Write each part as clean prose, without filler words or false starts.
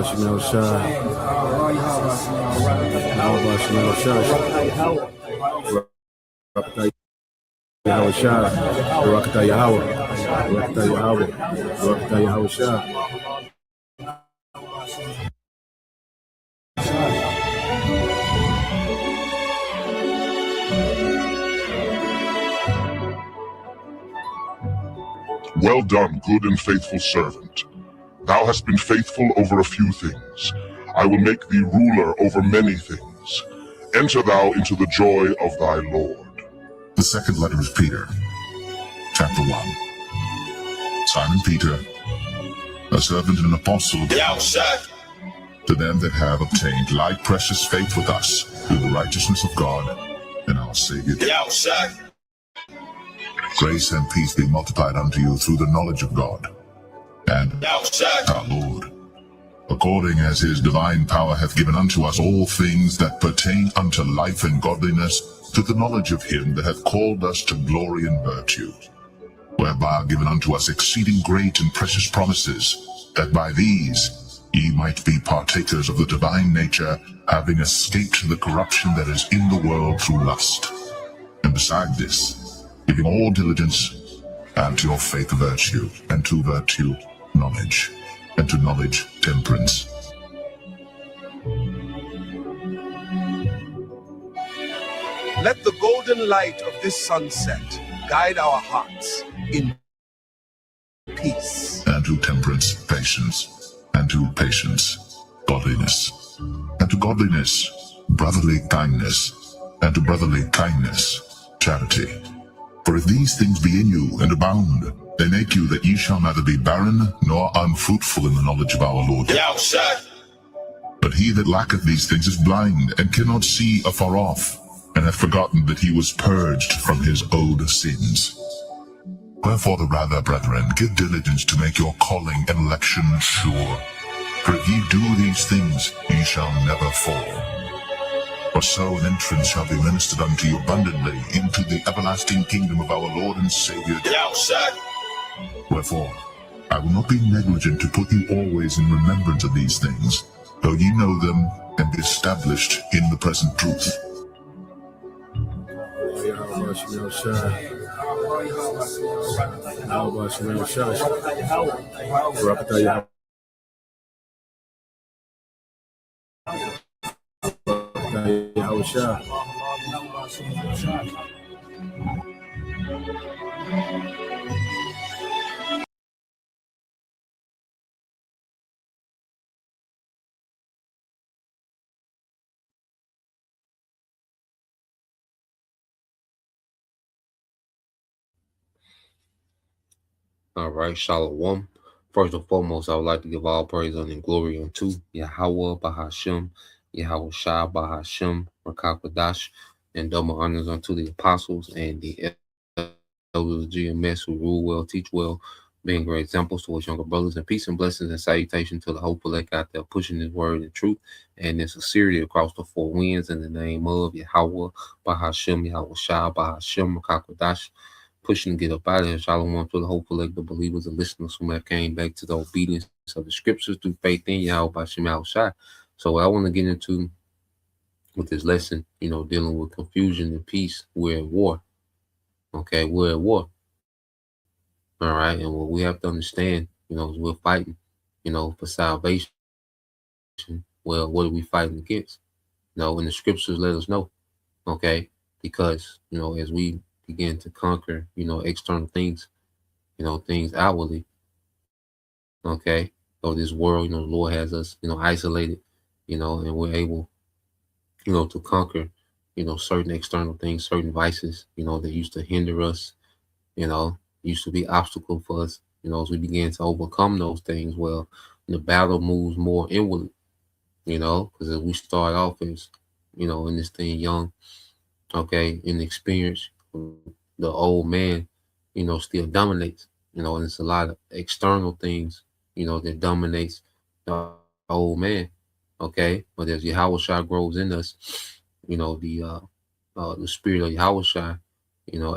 Shemel Shah. Yahweh Shemel Shah. Rakata Yahweh Shah. Rakata Yahweh. Rakata Yahweh. Rakata Yahweh Shah. Well done, good and faithful servant. Thou hast been faithful over a few things. I will make thee ruler over many things. Enter thou into the joy of thy Lord. The second letter of Peter, chapter 1. Simon Peter, a servant and an apostle of God, to them that have obtained like precious faith with us through the righteousness of God and our Savior. Grace and peace be multiplied unto you through the knowledge of God and our Lord, according as his divine power hath given unto us all things that pertain unto life and godliness, to the knowledge of him that hath called us to glory and virtue, whereby are given unto us exceeding great and precious promises, that by these ye might be partakers of the divine nature, having escaped the corruption that is in the world through lust. And beside this, giving all diligence, add to your faith virtue, and to virtue knowledge, and to knowledge temperance. Let the golden light of this sunset guide our hearts in peace. And to temperance, patience, and to patience, godliness, and to godliness, brotherly kindness, and to brotherly kindness, charity. For if these things be in you and abound, they make you that ye shall neither be barren nor unfruitful in the knowledge of our Lord. But he that lacketh these things is blind, and cannot see afar off, and hath forgotten that he was purged from his old sins. Wherefore the rather, brethren, give diligence to make your calling and election sure. For if ye do these things, ye shall never fall. For so an entrance shall be ministered unto you abundantly into the everlasting kingdom of our Lord and Savior. Wherefore, I will not be negligent to put you always in remembrance of these things, though ye know them and be established in the present truth. Yahweh Shemel Shah. Yahweh Shemel Shah. Rakata Yahweh. Yahweh Shah. All right, Shalom. First and foremost, I would like to give all praise and glory unto Yahweh Bahashem, Yahweh Shah Bahashem, Rakakwadash, and double honors unto the apostles and the elders of GMS who rule well, teach well, being great examples to us younger brothers, and peace and blessings and salutation to the hopeful elect out there pushing his word and truth and in sincerity across the four winds in the name of Yahweh Bahashem, Yahweh Shah Bahashem, Rakakwadash, pushing to get up out of here. Shalom to the hopeful elect, the believers and listeners who have came back to the obedience of the scriptures through faith in Yahweh Bashem Yahushua. So what I want to get into with this lesson, dealing with confusion and peace, we're at war. Okay, we're at war. All right, and what we have to understand, is we're fighting, for salvation. Well, what are we fighting against? And the scriptures let us know. Okay, because, as we begin to conquer, external things, things outwardly. Okay. So this world, the Lord has us, isolated, and we're able, to conquer, certain external things, certain vices, that used to hinder us, used to be obstacle for us, as we begin to overcome those things. Well, the battle moves more inwardly, because as we start off as, in this thing young, okay, inexperienced, the old man, still dominates, and it's a lot of external things, that dominates the old man. Okay. But as Yahweh Shai grows in us, the spirit of Yahweh Shai,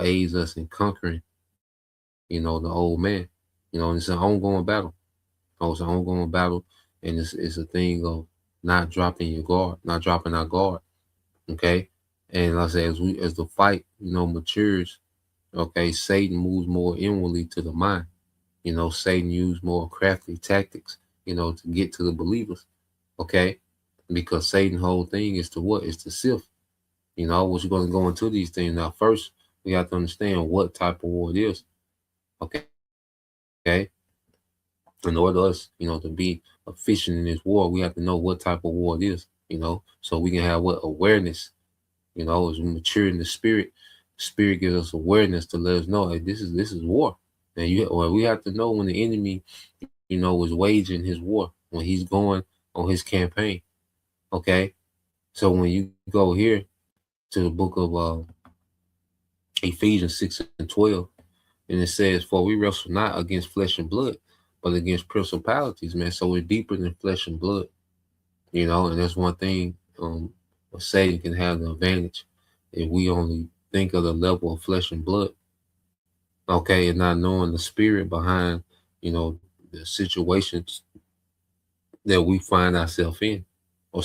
aids us in conquering, the old man, and it's an ongoing battle. It's an ongoing battle, And it's a thing of not dropping your guard, not dropping our guard. Okay. And like I say, as the fight, matures, okay, Satan moves more inwardly to the mind. Satan used more crafty tactics, to get to the believers. Okay. Because Satan's whole thing is to what? Is to sift. What you're going to go into these things. Now, first, we have to understand what type of war it is. Okay. Okay. In order for us, to be efficient in this war, we have to know what type of war it is, so we can have what awareness, as we mature in the spirit gives us awareness to let us know, hey, this is war. And we have to know when the enemy, is waging his war, when he's going on his campaign. Okay. So when you go here to the book of Ephesians 6:12, and it says, for we wrestle not against flesh and blood, but against principalities, man. So we're deeper than flesh and blood, and that's one thing Satan can have the advantage if we only think of the level of flesh and blood, okay, and not knowing the spirit behind, the situations that we find ourselves in, or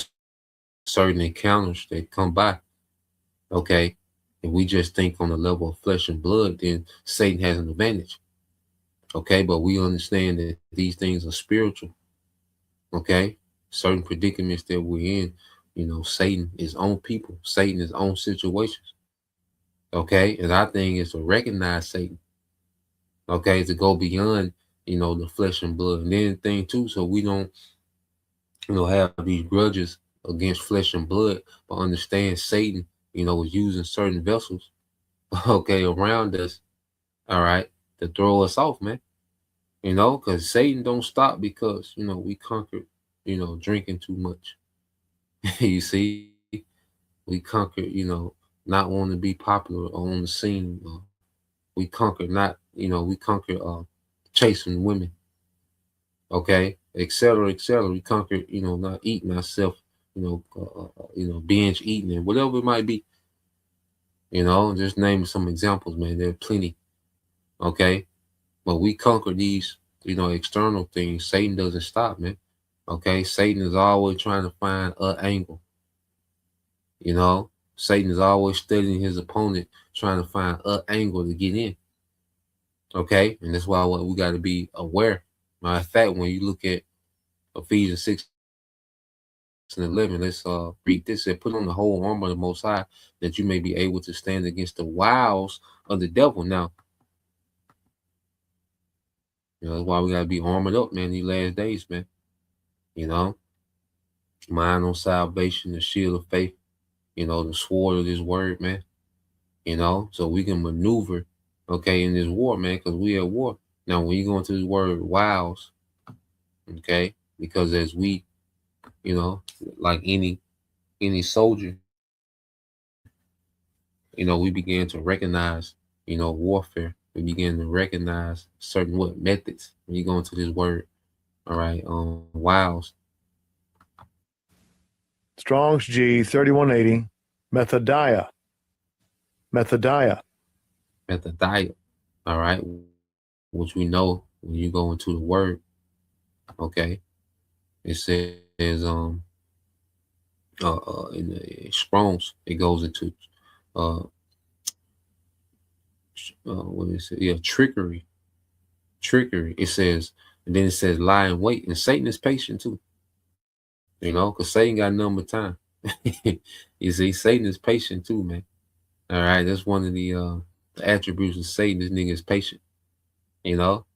certain encounters that come by, okay. If we just think on the level of flesh and blood, then Satan has an advantage. Okay, but we understand that these things are spiritual. Okay, certain predicaments that we're in, Satan is on people, Satan is on situations. Okay, and our thing is to recognize Satan. Okay, to go beyond, the flesh and blood. And then the thing too, so we don't, have these grudges against flesh and blood, but understand Satan, is using certain vessels, okay, around us, all right, to throw us off, man. Because Satan don't stop because, we conquered, drinking too much. You see, we conquered, not wanting to be popular or on the scene. We conquered chasing women, okay, et cetera, et cetera. We conquered, not eating ourselves, binge eating and whatever it might be. Just name some examples, man. There are plenty, okay. But we conquer these, external things. Satan doesn't stop, man. Okay, Satan is always trying to find an angle. Satan is always studying his opponent, trying to find an angle to get in. Okay, and that's why we got to be aware. Matter of fact, when you look at Ephesians 6:11, let's read this. It put on the whole armor of the Most High, that you may be able to stand against the wiles of the devil. Now, that's why we got to be armored up, man, these last days, man. Mind on salvation, the shield of faith, the sword of this word, man. So we can maneuver, okay, in this war, man, because we at war. Now, when you go into this word wiles, okay, because as we, like any soldier, we began to recognize, warfare. We begin to recognize certain methods when you go into this word. All right, wiles. Strong's G 3180, Methodiah. Methodiah. Methodiah. All right, which we know when you go into the word. Okay, it says in the Strong's, it goes into what is it? Yeah, trickery. It says, and then it says lie in wait, and Satan is patient too. Because Satan got number time. You see, Satan is patient too, man. All right, that's one of the attributes of Satan. This nigga is patient.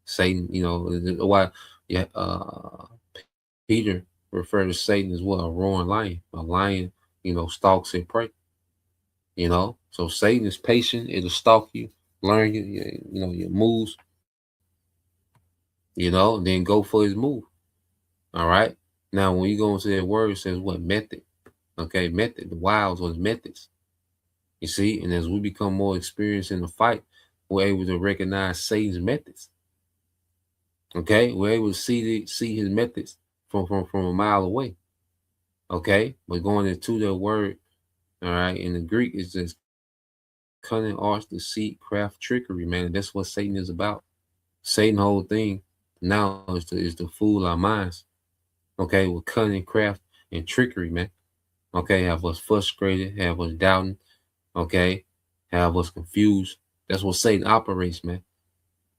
Satan. Why? Yeah. Peter referred to Satan as what? A roaring lion. A lion, stalks and prey. So Satan is patient. It'll stalk you, learn your moves. Then go for his move. All right. Now, when you go into that word, it says what? Method. Okay, method. The wiles or the methods. You see, and as we become more experienced in the fight, we're able to recognize Satan's methods. Okay, we're able to see his methods from a mile away. Okay, but going into that word, all right, in the Greek, it's just cunning, arts, deceit, craft, trickery, man. And that's what Satan is about. Satan's whole thing now is to fool our minds. okay, with cunning, craft, and trickery, man. Okay, have us frustrated, have us doubting, okay, have us confused. That's what Satan operates, man.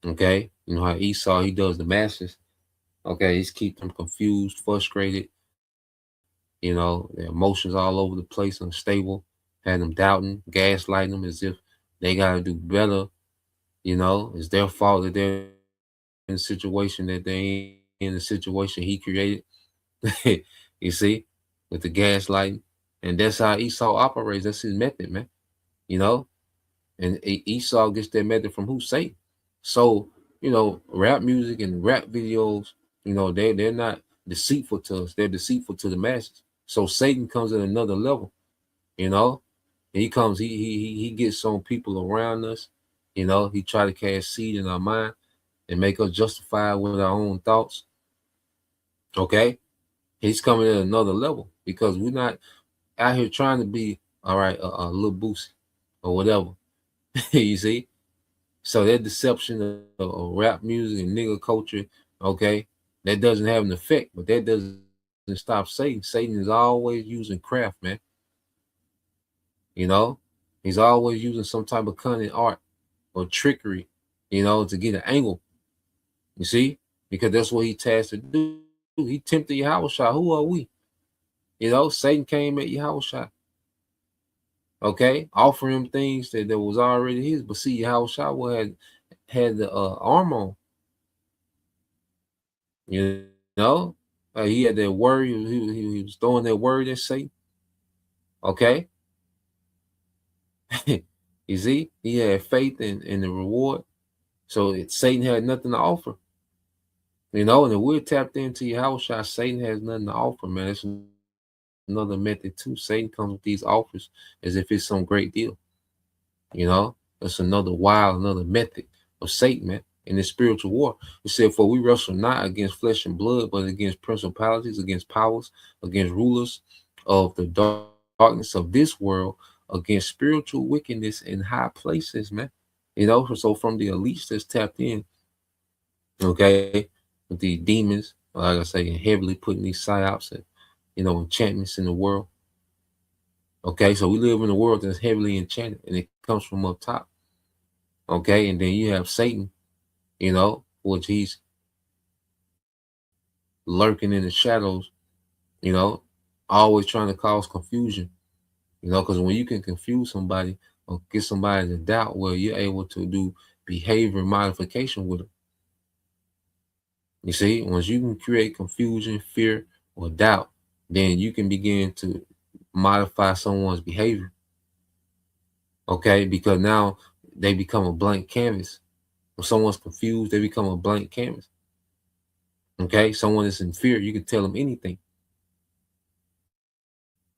Okay, you know how Esau, he does the masses. Okay, he's keep them confused, frustrated, you know, their emotions all over the place, unstable, had them doubting, gaslighting them as if they got to do better. You know, it's their fault that they're in a situation that they ain't in the situation he created. You see, with the gaslighting. And that's how Esau operates. That's his method, man. You know, and Esau gets that method from who? Satan. So, you know, rap music and rap videos, you know, they're not deceitful to us. They're deceitful to the masses. So Satan comes at another level, you know. He comes, he gets on people around us, you know, he try to cast seed in our mind and make us justify with our own thoughts. Okay. He's coming at another level because we're not out here trying to be all right, a little boosie or whatever. You see? So that deception of rap music and nigga culture, okay, that doesn't have an effect, but that doesn't stop Satan. Satan is always using craft, man. You know, he's always using some type of cunning art or trickery, you know, to get an angle. You see, because that's what he tasked to do. He tempted Yahushua. Who are we? You know, Satan came at Yahushua. Okay, offering him things that was already his. But see, Yahushua had the arm on. You know, he had that word. He was throwing that word at Satan. Okay, you see, he had faith in the reward. So Satan had nothing to offer. You know, and if we're tapped into Yahushua, Satan has nothing to offer, man. It's another method too. Satan comes with these offers as if it's some great deal. You know, that's another method of Satan, man, in this spiritual war. He said, for we wrestle not against flesh and blood, but against principalities, against powers, against rulers of the darkness of this world, against spiritual wickedness in high places, man. You know, so from the elites that's tapped in, okay, with the demons, like I say, heavily putting these psyops and, you know, enchantments in the world. Okay, so we live in a world that's heavily enchanted, and it comes from up top. Okay, and then you have Satan, you know, which he's lurking in the shadows, you know, always trying to cause confusion, you know, because when you can confuse somebody or get somebody to doubt, well, you're able to do behavior modification with them. You see, once you can create confusion, fear, or doubt, then you can begin to modify someone's behavior. Okay, because now they become a blank canvas. When someone's confused, they become a blank canvas. Okay, someone is in fear, you can tell them anything.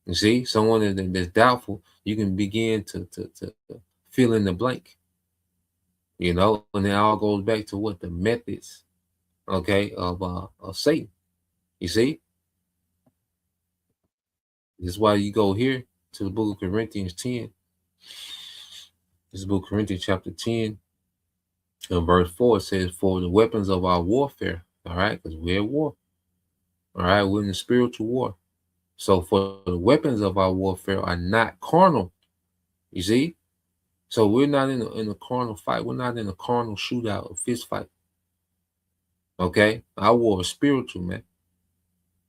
You see, someone that's doubtful, you can begin to fill in the blank. You know, and it all goes back to what the methods, okay, of Satan. You see, this is why you go here to the book of Corinthians 10. This is the book of Corinthians chapter 10 and verse 4. It says, for the weapons of our warfare, all right, because we're at war. All right, we're in the spiritual war. So for the weapons of our warfare are not carnal. You see? So we're not in a carnal fight. We're not in a carnal shootout or fist fight. Okay? Our war is spiritual, man.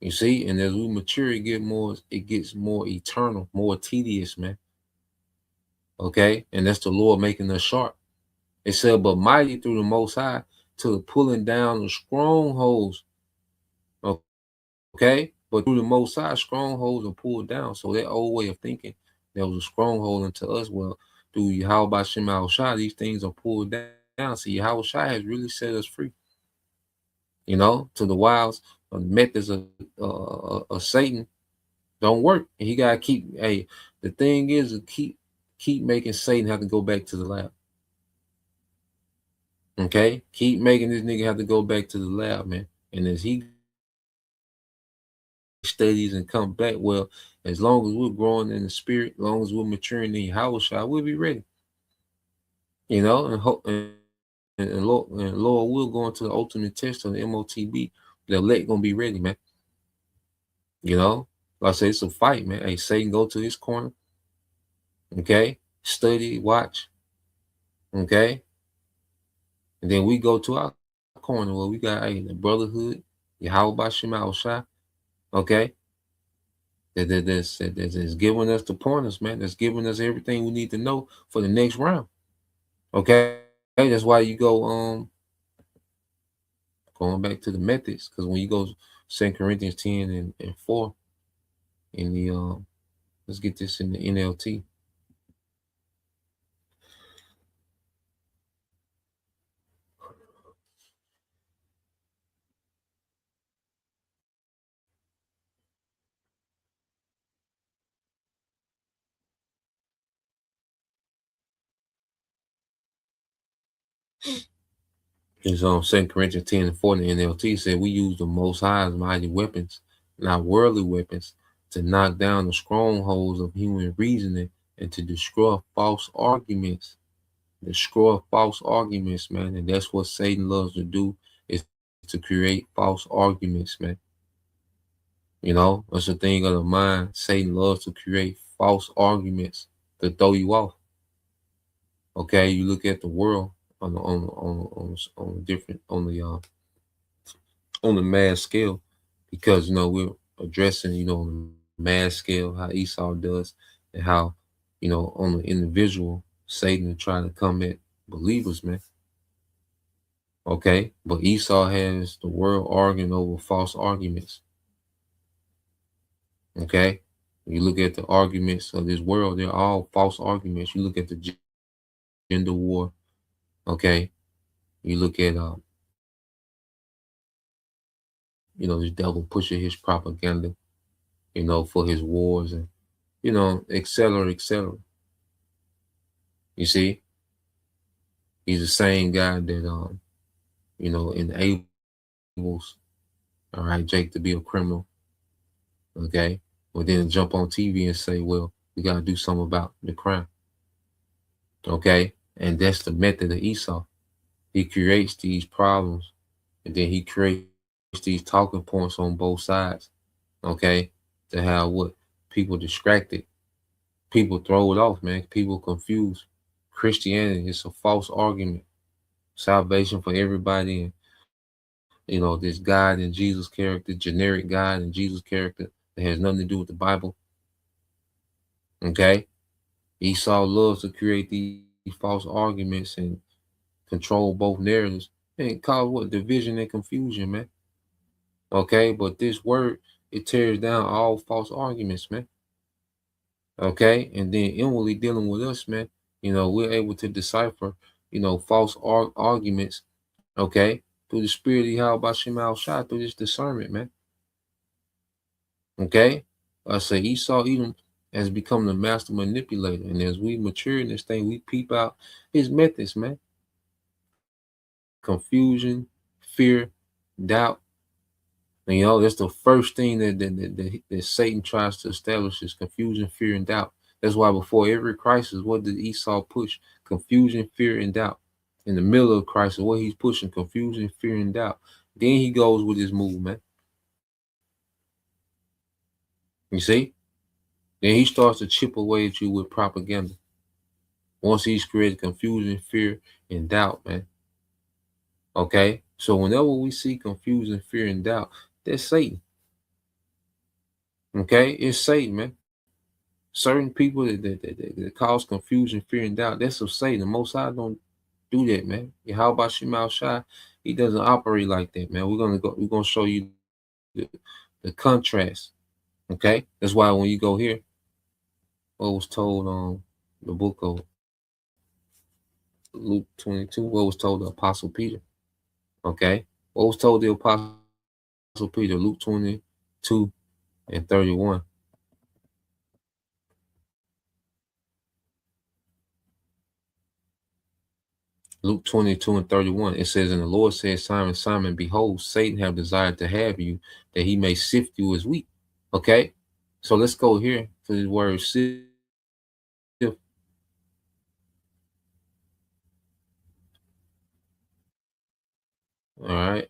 You see? And as we mature, it gets more eternal, more tedious, man. Okay? And that's the Lord making us sharp. It said, but mighty through the Most High to the pulling down the strongholds. Okay? But through the Most High, strongholds are pulled down. So that old way of thinking, there was a stronghold into us. Well, through Yahweh Shem Yahushua, these things are pulled down. See, Yahushua has really set us free. You know, to the wiles, the methods of Satan don't work. And he gotta keep. Hey, the thing is to keep making Satan have to go back to the lab. Okay, keep making this nigga have to go back to the lab, man. And as he studies and come back, well, as long as we're growing in the spirit, as long as we're maturing in Yahushua, we'll be ready. You know, and hope and Lord will go into the ultimate test of the MOTB. The elect gonna be ready, man. You know, like I say, it's a fight, man. Hey, Satan, go to his corner. Okay, study, watch. Okay, and then we go to our corner where we got the brotherhood, Yahweh Bashim Shai. Okay, that's giving us the pointers, man. That's giving us everything we need to know for the next round. Okay, that's why you go going back to the methods, because when you go 2 Corinthians 10 and 4 in the let's get this in the NLT. It's 2 Corinthians 10 and 4 in the NLT said we use the Most High's mighty weapons, not worldly weapons, to knock down the strongholds of human reasoning and to destroy false arguments. Destroy false arguments, man. And that's what Satan loves to do, is to create false arguments, man. You know, that's the thing of the mind. Satan loves to create false arguments to throw you off. Okay, you look at the world on the different on the mass scale, because we're addressing on the mass scale how Esau does, and how on the individual Satan trying to come at believers, man. Okay, but Esau has the world arguing over false arguments. Okay, you look at the arguments of this world; they're all false arguments. You look at the gender war. Okay, you look at this devil pushing his propaganda, for his wars, and et cetera, et cetera. You see, he's the same guy that enables, all right, Jake to be a criminal. Okay, but then jump on TV and say, well, we got to do something about the crime. Okay, and that's the method of Esau. He creates these problems, and then he creates these talking points on both sides. Okay, to have people distracted, people throw it off, man. People confused. Christianity is a false argument. Salvation for everybody, and this God and Jesus character, generic God and Jesus character that has nothing to do with the Bible. Okay, Esau loves to create these false arguments and control both narratives and cause division and confusion, man. Okay, but this word, it tears down all false arguments, man. Okay, and then inwardly dealing with us, man, we're able to decipher, false arguments, okay, through the spirit of Yahweh Shema Shai, through this discernment, man. Okay, I say Esau Edom has become the master manipulator, and as we mature in this thing, we peep out his methods, man. Confusion, fear, doubt. And, that's the first thing that Satan tries to establish is confusion, fear, and doubt. That's why before every crisis, what did Esau push? Confusion, fear, and doubt. In the middle of the crisis, what he's pushing? Confusion, fear, and doubt. Then he goes with his move, man. You see? Then he starts to chip away at you with propaganda. Once he's created confusion, fear, and doubt, man. Okay? So whenever we see confusion, fear, and doubt, that's Satan. Okay? It's Satan, man. Certain people that cause confusion, fear, and doubt, that's of Satan. The Most High don't do that, man. How about Shema Shai? He doesn't operate like that, man. We're gonna show you the contrast. Okay? That's why when you go here, what was told on the book of Luke 22, what was told the Apostle Peter. Okay? What was told the Apostle Peter, Luke 22 and 31. Luke 22 and 31, it says, and the Lord said, Simon, Simon, behold, Satan have desired to have you, that he may sift you as wheat. Okay? So let's go here to the word sift. All right.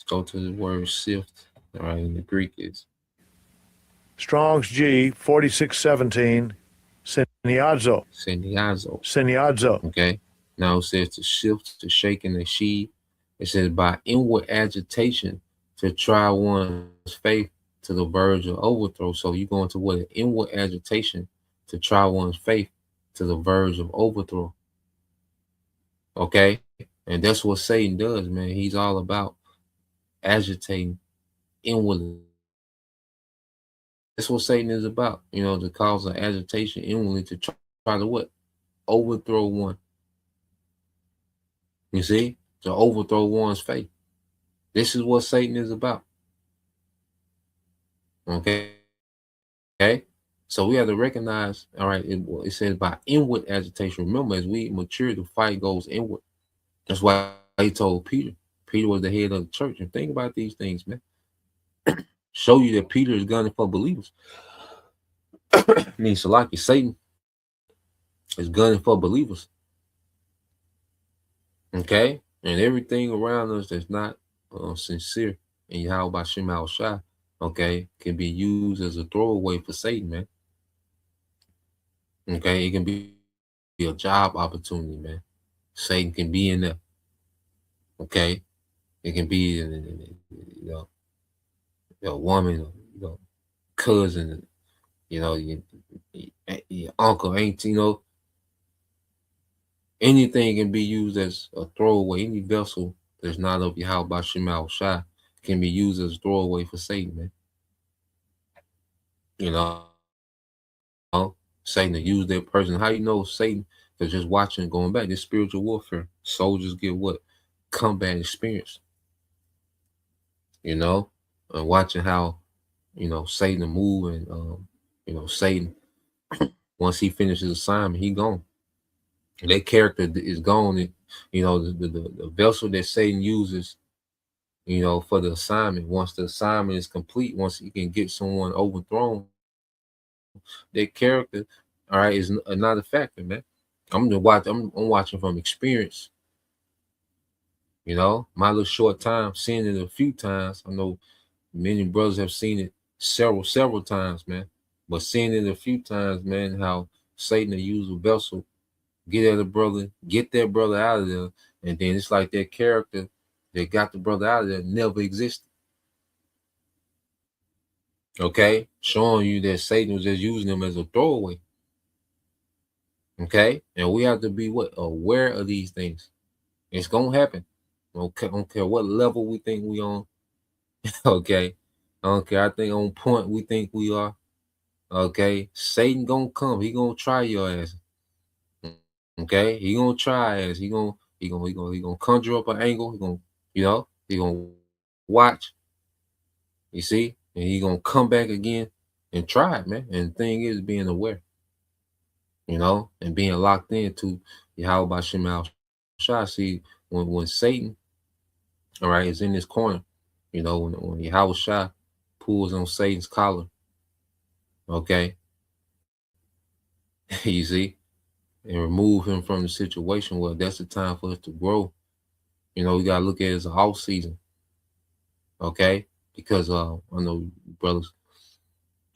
go to the word sift. All right, in the Greek is Strong's G 4617. Seniazo. seniazo. Seniazo. Okay. Now it says to shift, to shake, and to sheave. It says by inward agitation to try one's faith to the verge of overthrow. So you're going to what? An inward agitation to try one's faith to the verge of overthrow. Okay. And that's what Satan does, man. He's all about agitating inwardly. That's what Satan is about, to cause an agitation inwardly to try to what? Overthrow one. You see? To overthrow one's faith. This is what Satan is about. Okay? Okay? So we have to recognize, all right, it says by inward agitation. Remember, as we mature, the fight goes inward. That's why he told Peter. Peter was the head of the church. And think about these things, man. Show you that Peter is gunning for believers. I mean, Salaki, Satan is gunning for believers. Okay? And everything around us that's not sincere in Yahweh Shem Al Shai, okay, can be used as a throwaway for Satan, man. Okay? It can be a job opportunity, man. Satan can be in there. Okay? It can be, a woman, cousin, your uncle, ain't, anything can be used as a throwaway. Any vessel that's not of Yahweh Shem Al Shai can be used as a throwaway for Satan, man. Satan to use that person. How you know Satan? Because just watching, going back, this spiritual warfare. Soldiers get what? Combat experience. And watching how, Satan move and, Satan, once he finishes assignment, he gone. That character is gone. And, the vessel that Satan uses, for the assignment, once the assignment is complete, once he can get someone overthrown, that character, all right, is not a factor, man. I'm watching from experience. My little short time, seeing it a few times. I know many brothers have seen it several times, man. But seeing it a few times, man, how Satan will use a vessel, get at a brother, get that brother out of there, and then it's like that character that got the brother out of there never existed. Okay? Showing you that Satan was just using them as a throwaway. Okay? And we have to be aware of these things. It's gonna happen. Okay, I don't care what level we think we on. Okay. I don't care. I think on point we think we are. Okay. Satan gonna come. He gonna try your ass. Okay. He gonna try ass. He gonna conjure up an angle. He gonna watch. You see? And he gonna come back again and try it, man. And the thing is being aware. And being locked into Yahweh Shem Al Shai. See, when Satan, all right, is in this corner, when Yahweh Shai pulls on Satan's collar, okay, you see, and remove him from the situation, well, that's the time for us to grow. We got to look at it as an off season, okay, because I know brothers,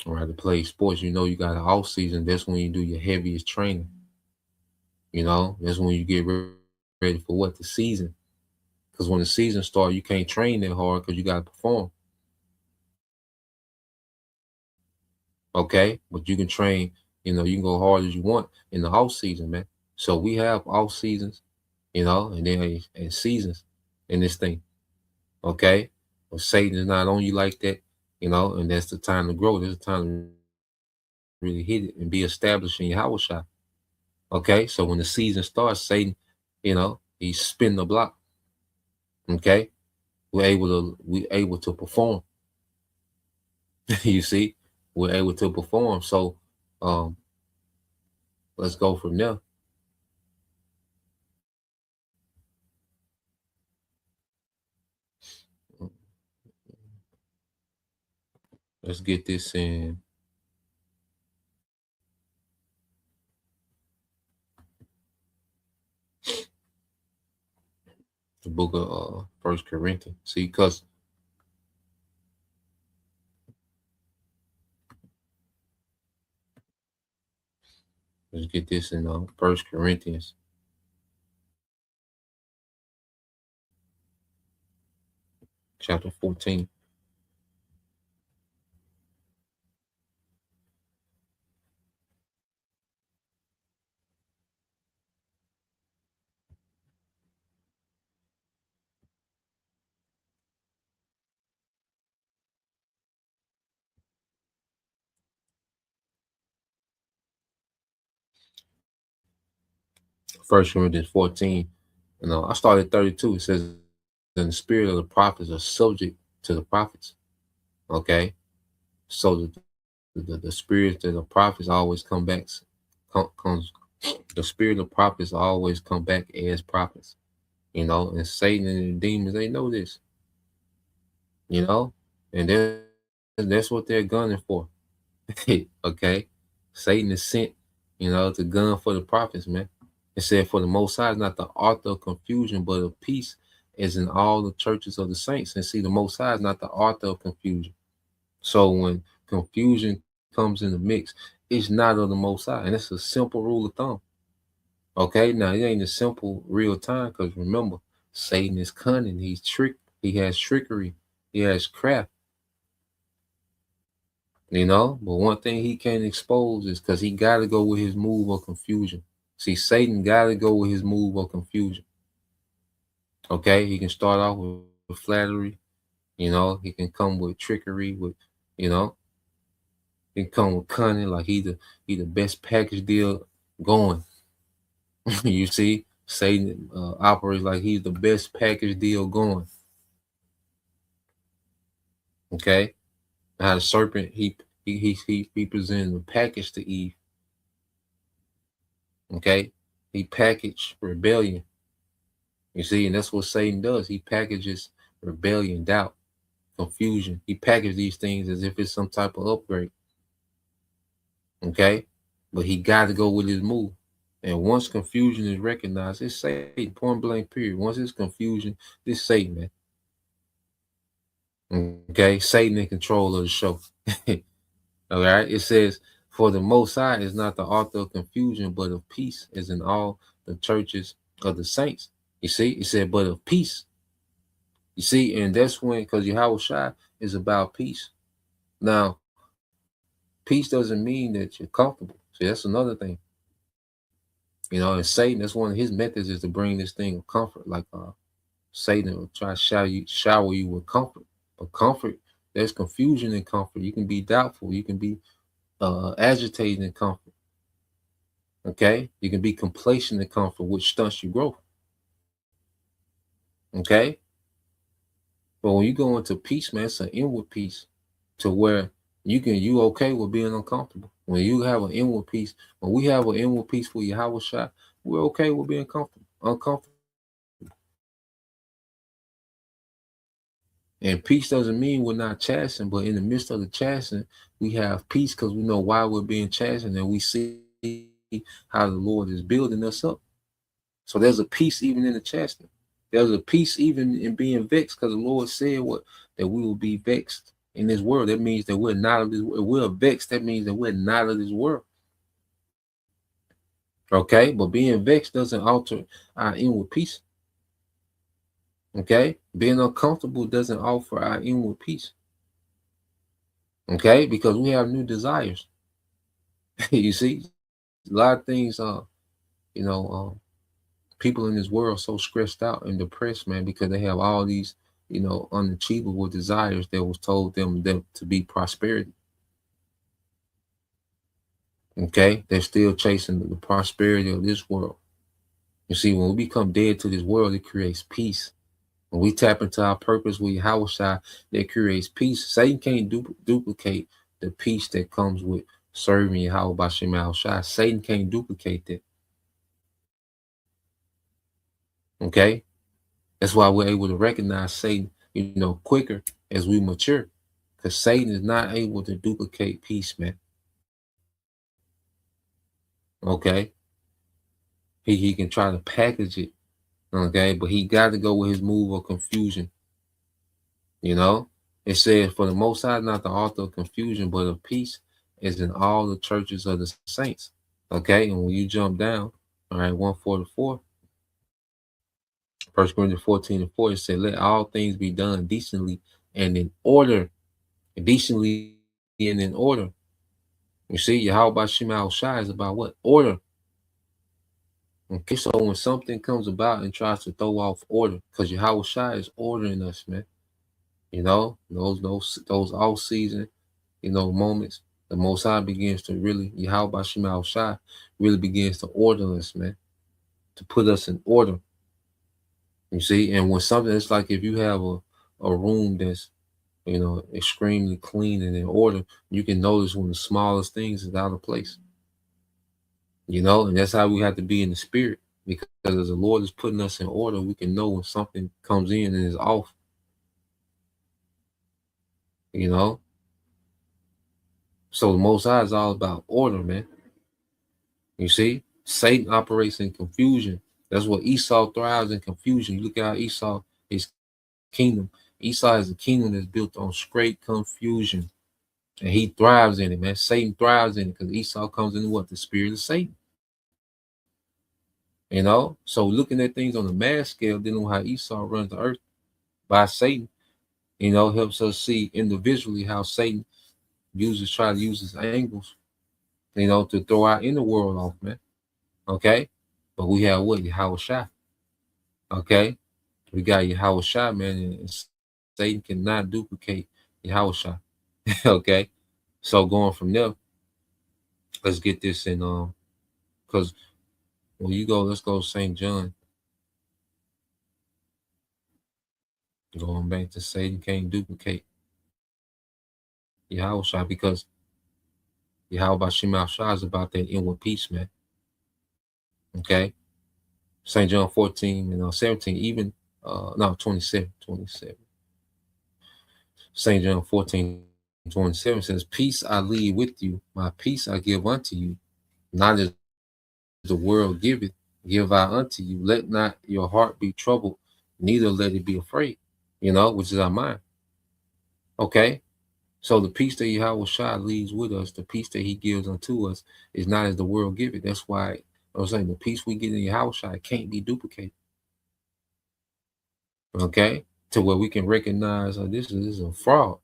all right, to play sports, you got an off season. That's when you do your heaviest training. That's when you get ready for what? The season. Because when the season starts, you can't train that hard because you got to perform. Okay? But you can train, you can go hard as you want in the off season, man. So we have off seasons, and then and seasons in this thing. Okay? But Satan is not on you like that, and that's the time to grow. There's a time to really hit it and be established in Yahweh Shai. Okay? So when the season starts, Satan, he spin the block. Okay, we're able to perform. You see, we're able to perform. So, let's go from there. Let's get this in. The book of 1 Corinthians. See, because Let's get this in 1 Corinthians. Chapter 14. First Corinthians 14. I started 32. It says, "And the spirit of the prophets are subject to the prophets." Okay, so the spirits of the prophets always comes. The spirit of prophets always come back as prophets. And Satan and the demons, they know this. And that's what they're gunning for. Okay, Satan is sent, to gun for the prophets, man. It said, "For the Most High is not the author of confusion, but of peace, as in all the churches of the saints." And see, the Most High is not the author of confusion. So when confusion comes in the mix, it's not of the Most High, and it's a simple rule of thumb. Okay, now it ain't a simple real time, because remember, Satan is cunning. He has trickery. He has craft. But one thing he can't expose is because he got to go with his move of confusion. See, Satan got to go with his move of confusion. Okay, he can start off with flattery. He can come with trickery. He can come with cunning, like he the best package deal going. You see, Satan operates like he's the best package deal going. Okay, how the serpent he presented a package to Eve. Okay, he packaged rebellion. You see, and that's what Satan does. He packages rebellion, doubt, confusion. He packages these things as if it's some type of upgrade. Okay, but he got to go with his move. And once confusion is recognized, it's Satan, point blank, period. Once it's confusion, it's Satan, man. Okay, Satan in control of the show. All right, it says, "For the Most High is not the author of confusion, but of peace, as in all the churches of the saints." You see, it said, "But of peace." You see, and that's when, because Yahushua is about peace. Now, peace doesn't mean that you're comfortable. See, that's another thing. And Satan, that's one of his methods, is to bring this thing of comfort. Like Satan will try to shower you with comfort. But comfort, there's confusion in comfort. You can be doubtful. You can be agitated in comfort. Okay? You can be complacent in comfort, which stunts your growth. Okay? But when you go into peace, man, it's an inward peace, to where you okay with being uncomfortable. When you have an inward peace, when we have an inward peace for Yahushua, we're okay with being uncomfortable. And peace doesn't mean we're not chastened, but in the midst of the chastening, we have peace because we know why we're being chastened, and we see how the Lord is building us up. So there's a peace even in the chastening. There's a peace even in being vexed, because the Lord said that we will be vexed in this world. That means that we're not of this world. If we're vexed, that means that we're not of this world. Okay, but being vexed doesn't alter our inward peace. Okay, being uncomfortable doesn't offer our inward peace. Okay, because we have new desires. You see, a lot of things, people in this world so stressed out and depressed, man, because they have all these, unachievable desires that was told them to be prosperity. Okay, they're still chasing the prosperity of this world. You see, when we become dead to this world, it creates peace. When we tap into our purpose with Yahushua, that creates peace. Satan can't duplicate the peace that comes with serving Yahweh Bashem Yahushua. Satan can't duplicate that. Okay, that's why we're able to recognize Satan, quicker as we mature, because Satan is not able to duplicate peace, man. Okay, he can try to package it, okay, but he got to go with his move of confusion. It says, "For the Most High is not the author of confusion, but of peace, as in all the churches of the saints." Okay, and when you jump down, all right, 144, 1 Corinthians 14:4, it said, let all things be done decently and in order. Decently and in order. You see, Yahweh Shema Shai is about what? Order. Okay, so when something comes about and tries to throw off order, because Yahweh Shai is ordering us, man. You know, those all season, moments, the Most High begins to really, Yahweh Shema Shai really begins to order us, man, to put us in order. You see, and when something, it's like if you have a room that's, extremely clean and in order, you can notice when the smallest things is out of place. And that's how we have to be in the spirit, because as the Lord is putting us in order, we can know when something comes in and is off. So the Most High is all about order, man. You see, Satan operates in confusion. That's what Esau thrives in, confusion. You look at how Esau, his kingdom. Esau is a kingdom that's built on straight confusion, and he thrives in it, man. Satan thrives in it because Esau comes in what? The spirit of Satan. So looking at things on a mass scale, dealing with how Esau runs the earth by Satan, helps us see individually how Satan try to use his angles, to throw our inner world off, man. Okay. But we have what? Yahweh Shai. Okay. We got Yahweh Shai, man, and Satan cannot duplicate Yahweh Shai. Okay. So going from there, let's get this in, because when you go, let's go to St. John. Going back to Satan can't duplicate Yahweh Shai, because Yahweh Shema Shai is about that inward peace, man. Okay. St. John 14 and 17, even 27. St. John 14:27 says, peace I leave with you, my peace I give unto you, not as the world giveth, give I unto you. Let not your heart be troubled, neither let it be afraid, which is our mind. Okay. So the peace that Yahweh Shai leaves with us, the peace that he gives unto us, is not as the world giveth. That's why I'm saying the peace we get in Yahweh Shai can't be duplicated. Okay, to where we can recognize this is a fraud.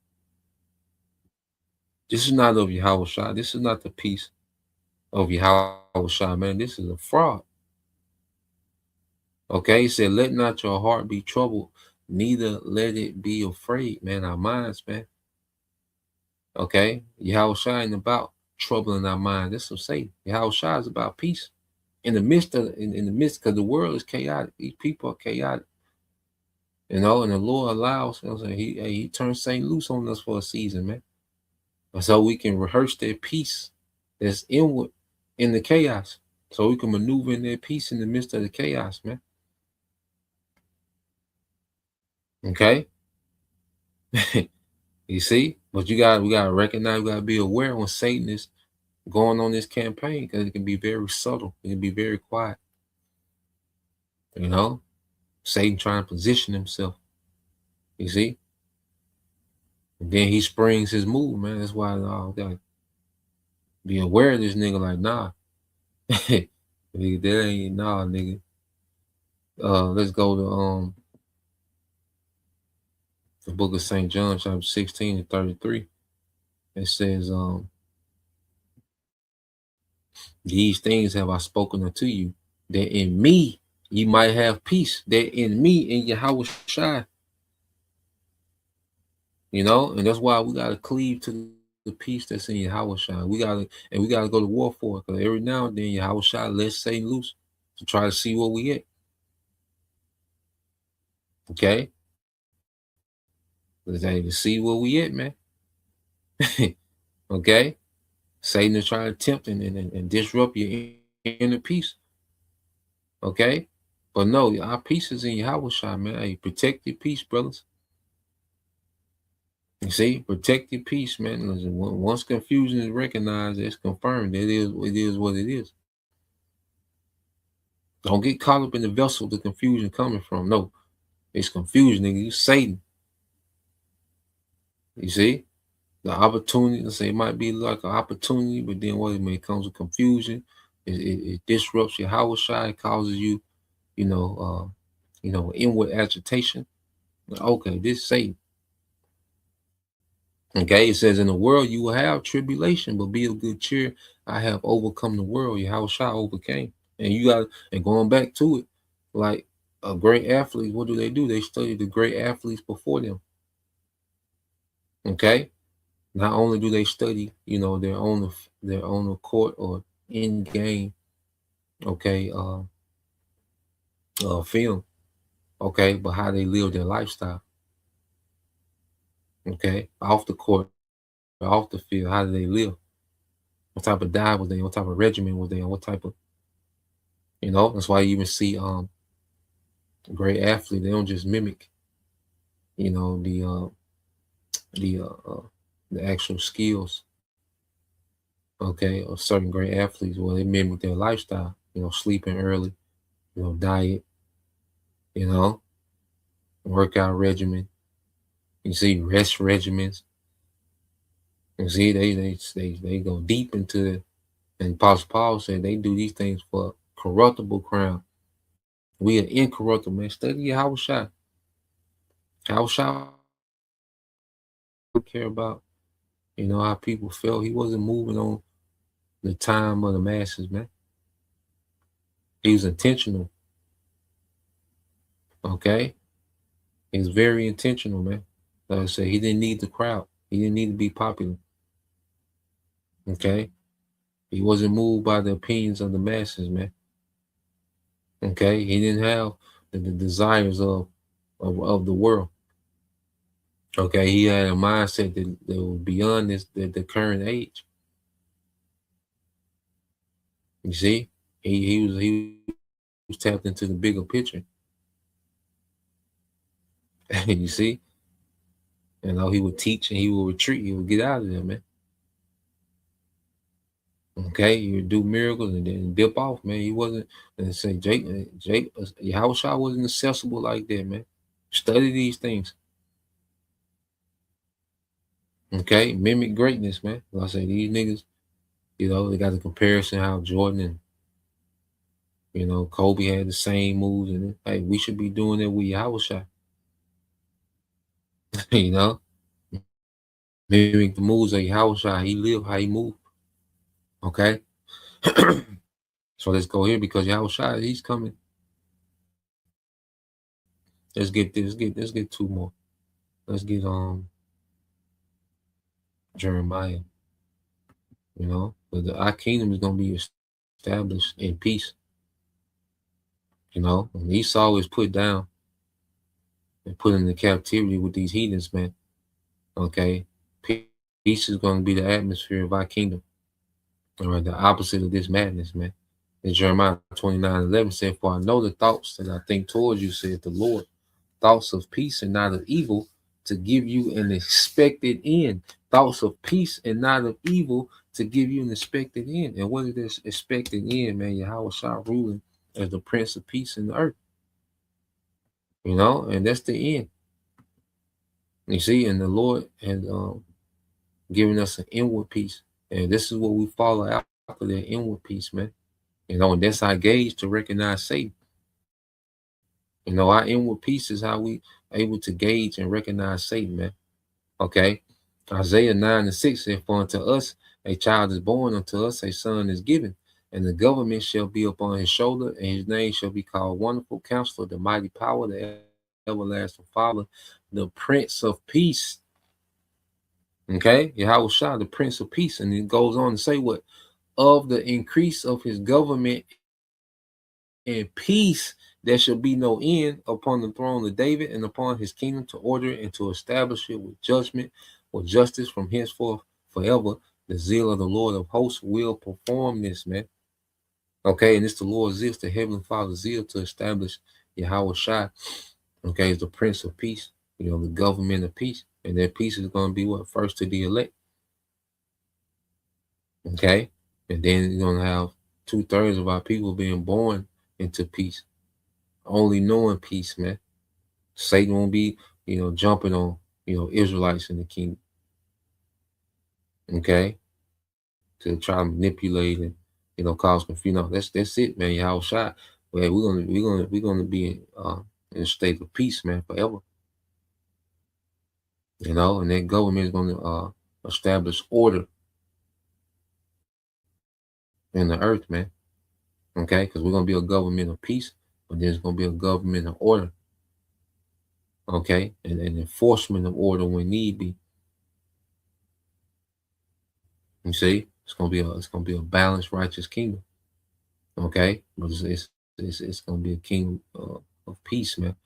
This is not of Yahweh Shai. This is not the peace of Yahweh Shai, man. This is a fraud. Okay, he said, let not your heart be troubled, neither let it be afraid, man. Our minds, man. Okay, Yahweh Shai ain't about troubling our minds. That's what Satan. Yahweh Shai is about peace. In the midst, because the world is chaotic. These people are chaotic. And the Lord allows, he turns Satan loose on us for a season, man. So we can rehearse that peace that's inward in the chaos. So we can maneuver in that peace in the midst of the chaos, man. Okay. You see? But we gotta recognize, we gotta be aware when Satan is going on this campaign, because it can be very subtle, it can be very quiet. Satan trying to position himself. You see? And then he springs his move, man. That's why I gotta be aware of this nigga, like, nah. Nigga, that ain't nigga. Let's go to the book of St. John, chapter 16 and 33. It says, these things have I spoken unto you, that in me ye might have peace, that in me, in Yahweh Shai. And that's why we gotta cleave to the peace that's in Yahweh Shai. We gotta go to war for it, because every now and then Yahweh Shai lets Satan loose to try to see what we get. Okay? Let's to see what we get, man. Okay? Satan is trying to tempt and disrupt your inner peace. Okay? But no, our peace is in Yahweh Shai, man. Hey, protect your peace, brothers. You see, protect your peace, man. Once confusion is recognized, it's confirmed. It is what it is. Don't get caught up in the vessel the confusion coming from. No, it's confusion, nigga. You Satan. You see, the opportunity. Let's say it might be like an opportunity, but then what it may comes with confusion. It disrupts your Hawashai. It causes you, inward agitation. Okay, this is Satan. Okay, it says in the world you will have tribulation, but be of good cheer. I have overcome the world. Yahushua overcame. And going back to it, like a great athlete, what do? They study the great athletes before them. Okay. Not only do they study, their own court or in game, okay, film, okay, but how they live their lifestyle. Okay, off the court, off the field, how do they live? What type of diet was they? What type of regimen was they on? What type of, that's why you even see great athlete. They don't just mimic, the actual skills, okay, of certain great athletes. Well, they mimic their lifestyle. Sleeping early, diet, workout regimen. You see rest regimens. You see they go deep into it. And Apostle Paul said they do these things for corruptible crown. We are incorruptible, man. Study Yahushua. Yahushua would care about, how people felt. He wasn't moving on the time of the masses, man. He was intentional. Okay? He was very intentional, man. Like I said, he didn't need the crowd. He didn't need to be popular. Okay? He wasn't moved by the opinions of the masses, man. Okay? He didn't have the desires of the world. Okay? He had a mindset that was beyond the current age. You see? He was tapped into the bigger picture. You see? He would teach and he would retreat. He would get out of there, man. Okay, he would do miracles and then dip off, man. He wasn't, and say Yahushua wasn't accessible like that, man. Study these things. Okay, mimic greatness, man. Like I say, these niggas, they got the comparison how Jordan and Kobe had the same moves, and hey, we should be doing that with Yahushua. Mimic the moves of Yahushua. He lived how he moved. Okay. So let's go here because Yahushua, he's coming. Let's get two more. Let's get Jeremiah. But our kingdom is gonna be established in peace. When Esau is put down and put into captivity with these heathens, man. Okay, peace is gonna be the atmosphere of our kingdom. All right, the opposite of this madness, man. And Jeremiah 29:11 said, "For I know the thoughts that I think towards you, said the Lord, thoughts of peace and not of evil, to give you an expected end." Thoughts of peace and not of evil, to give you an expected end. And what is this expected end, man? Yahushua ruling as the Prince of Peace in the earth. And that's the end. You see, and the Lord has given us an inward peace. And this is what we follow after that inward peace, man. And that's our gauge to recognize Satan. Our inward peace is how we are able to gauge and recognize Satan, man. Okay. Isaiah 9:6 said, "For unto us a child is born, unto us a son is given, and the government shall be upon his shoulder, and his name shall be called Wonderful Counselor, the Mighty Power, the Everlasting Father, the Prince of Peace." Okay, Yahushua, the Prince of Peace. And it goes on to say what? "Of the increase of his government and peace, there shall be no end upon the throne of David and upon his kingdom, to order and to establish it with judgment or justice from henceforth forever. The zeal of the Lord of hosts will perform this," man. Okay, and it's the Lord's zeal, the Heavenly Father's zeal, to establish Yahushua. Okay, it's the Prince of Peace, the government of peace. And that peace is going to be what? First to the elect. Okay, and then you're going to have 2/3 of our people being born into peace, only knowing peace, man. Satan won't be, jumping on, Israelites in the kingdom. Okay, to try to manipulate and cause confusion. No, that's it, man. Y'all shot. Well, we're gonna be in a state of peace, man, forever. And that government is gonna establish order in the earth, man. Okay, because we're gonna be a government of peace, but there's gonna be a government of order. Okay, and enforcement of order when need be. You see, it's gonna be a balanced, righteous kingdom. Okay, but it's gonna be a kingdom of peace, man,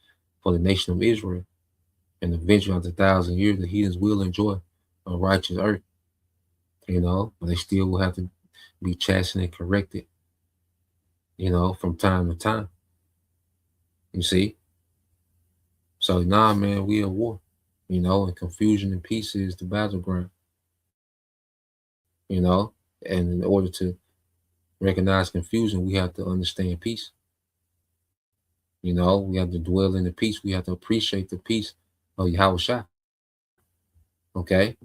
for the nation of Israel. And eventually, after 1,000 years, the heathens will enjoy a righteous earth. But they still will have to be chastened and corrected. From time to time. You see. So man, we at war. And confusion and peace is the battleground. And in order to recognize confusion, we have to understand peace. We have to dwell in the peace. We have to appreciate the peace of Yahushua. Okay?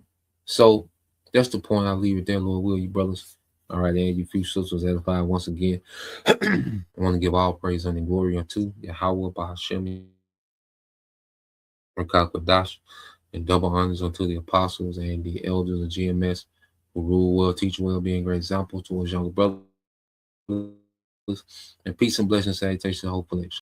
So that's the point. I'll leave it there, Lord will, you brothers. All right, and you few sisters edified once again. I want to give all praise and glory unto Yahweh Bahashem Rakakadash, and double honors unto the apostles and the elders of GMS who rule well, teach well, being great example towards younger brothers. And peace and blessings, salutations, hopefully.